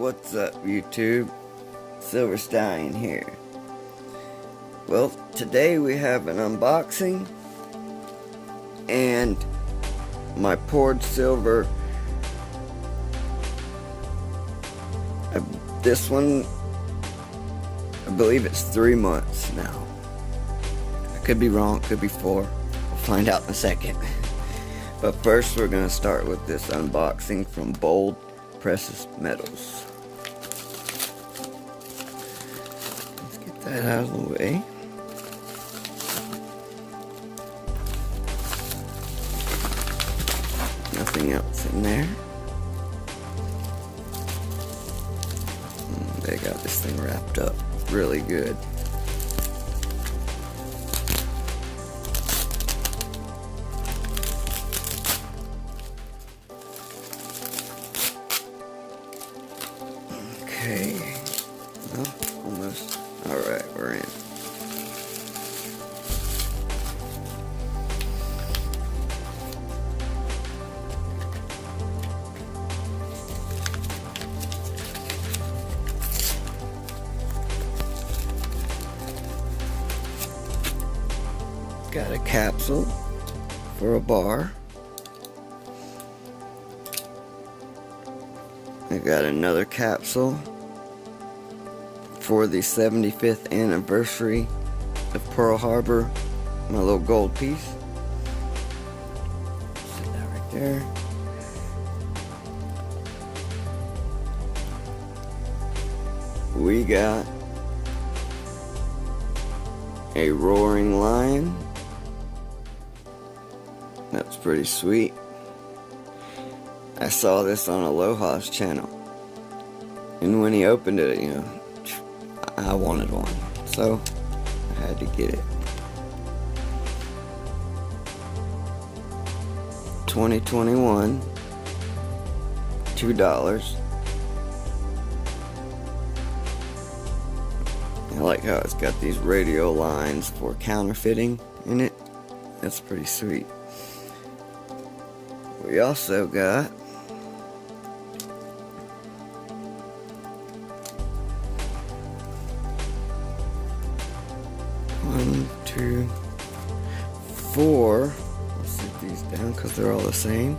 What's up, YouTube? Silver Stallion here. Well, today we have an unboxing and my poured silver. This one, I believe it's 3 months now. I could be wrong, could be 4. We'll find out in a second. But first we're going to start with this unboxing from Bold Precious Metals. Let's get that out of the way. Nothing else in there. They got this thing wrapped up really good. Okay, well, almost. Alright, we're in. Got a capsule for a bar. I got another capsule for the 75th anniversary of Pearl Harbor, my little gold piece. Set that right there. We got a roaring lion. That's pretty sweet. I saw this on Aloha's channel, and when he opened it, you know, I wanted one, so I had to get it. 2021, $2. I like how it's got these radial lines for counterfeiting in it. That's pretty sweet. We also got one, two, four. Let's set these down because they're all the same.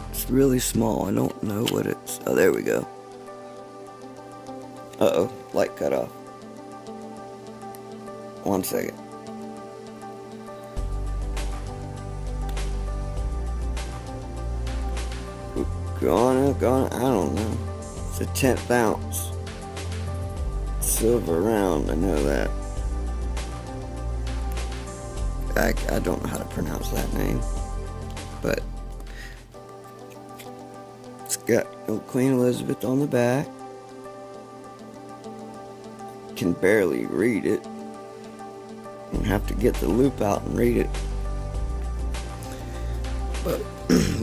It's really small. I don't know what it's. Oh, there we go. Uh-oh, light cut off. 1 second. Gone, I don't know. It's a 10th ounce silver round, I know that. I don't know how to pronounce that name, but it's got Queen Elizabeth on the back. Can barely read it. You have to get the loop out and read it.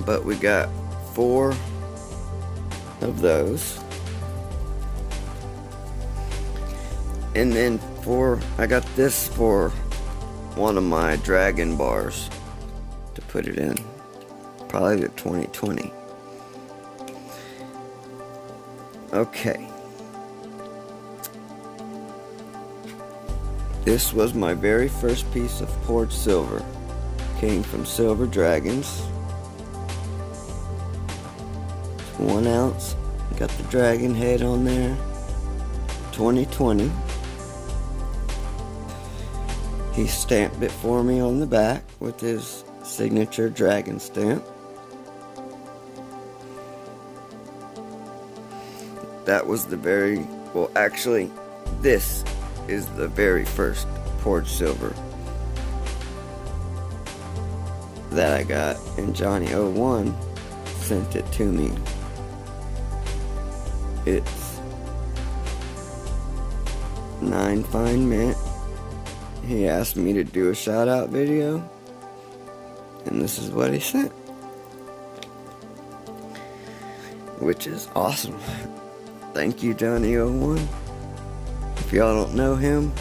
But we got 4 of those. And then I got this for one of my dragon bars to put it in. Probably the 2020. Okay. This was my very first piece of poured silver. Came from Silver Dragons. It's 1 ounce. Got the dragon head on there. 2020. He stamped it for me on the back with his signature dragon stamp. That was the very, well, actually, this is the very first poured silver that I got, and Johnny01 sent it to me. It's 9 fine mint. He asked me to do a shout out video, and this is what he sent, which is awesome. Thank you, Johnny01. If y'all don't know him,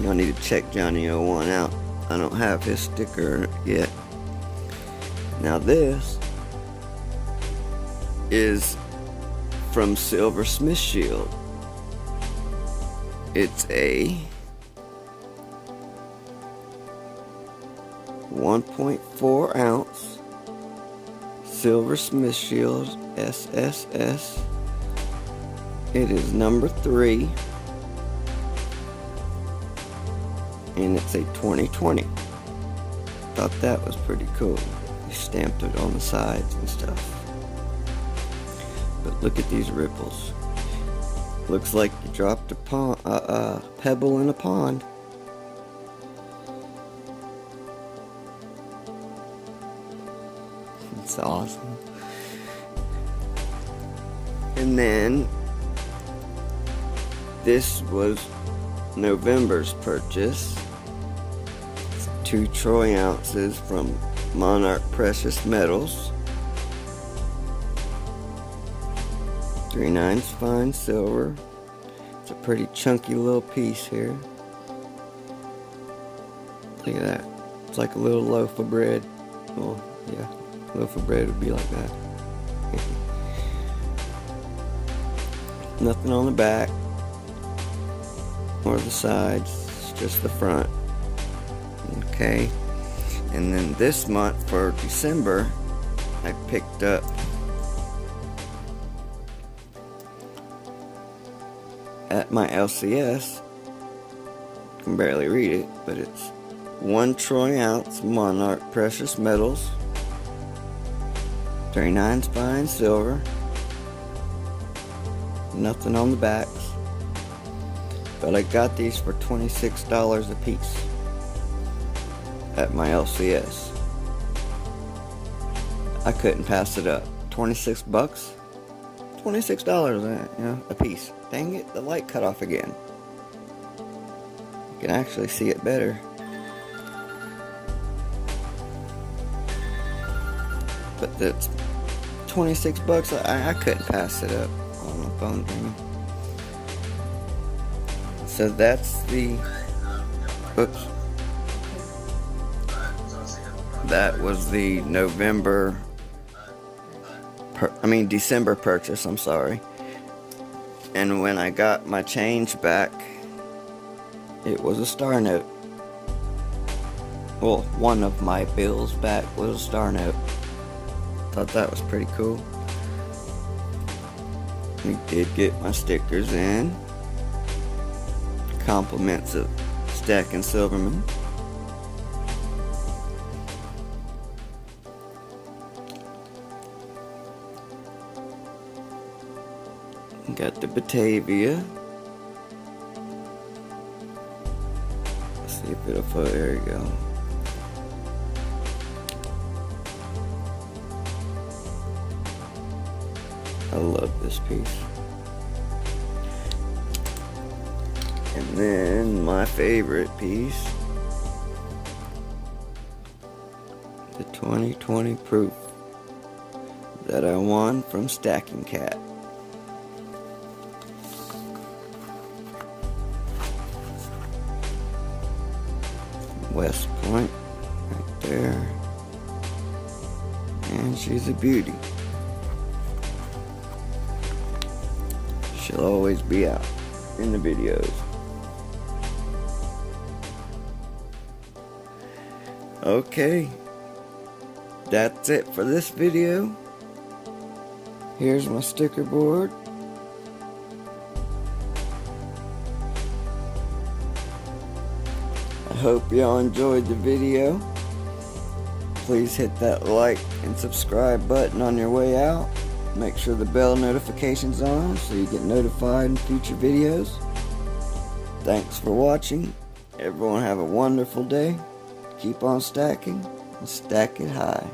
y'all need to check Johnny01 out. I don't have his sticker yet. Now this is from Silver Smith Shield. It's a 1.4 ounce Silver Smith Shield SSS. It is number 3, and it's a 2020. Thought that was pretty cool. They stamped it on the sides and stuff. But look at these ripples. Looks like you dropped a pebble in a pond. It's awesome. And then this was November's purchase. It's 2 troy ounces from Monarch Precious Metals. 3/9 fine silver. It's a pretty chunky little piece here. Look at that. It's like a little loaf of bread. Well, yeah, a loaf of bread would be like that. Nothing on the back or the sides, it's just the front. Okay, and then this month for December, I picked up at my LCS, I can barely read it, but it's 1 troy ounce Monarch Precious Metals, 3/9 fine silver, nothing on the backs, but I got these for $26 a piece at my LCS. I couldn't pass it up. 26 bucks? $26 a piece. Dang it, the light cut off again. You can actually see it better. But that's 26 bucks. I couldn't pass it up on my phone. So that's the, oops. That was the December purchase, I'm sorry. And when I got my change back, it was a star note. Well, one of my bills back was a star note. Thought that was pretty cool. We did get my stickers in. Compliments of Stacking Silverman. Got the Batavia. Let's see if it'll flow. There you go. I love this piece. And then my favorite piece, the 2020 proof that I won from Stacking Cat. West Point, right there. And she's a beauty. She'll always be out in the videos. Okay, that's it for this video. Here's my sticker board. I hope y'all enjoyed the video. Please hit that like and subscribe button on your way out. Make sure the bell notification's on so you get notified in future videos. Thanks for watching. Everyone have a wonderful day. Keep on stacking and stack it high.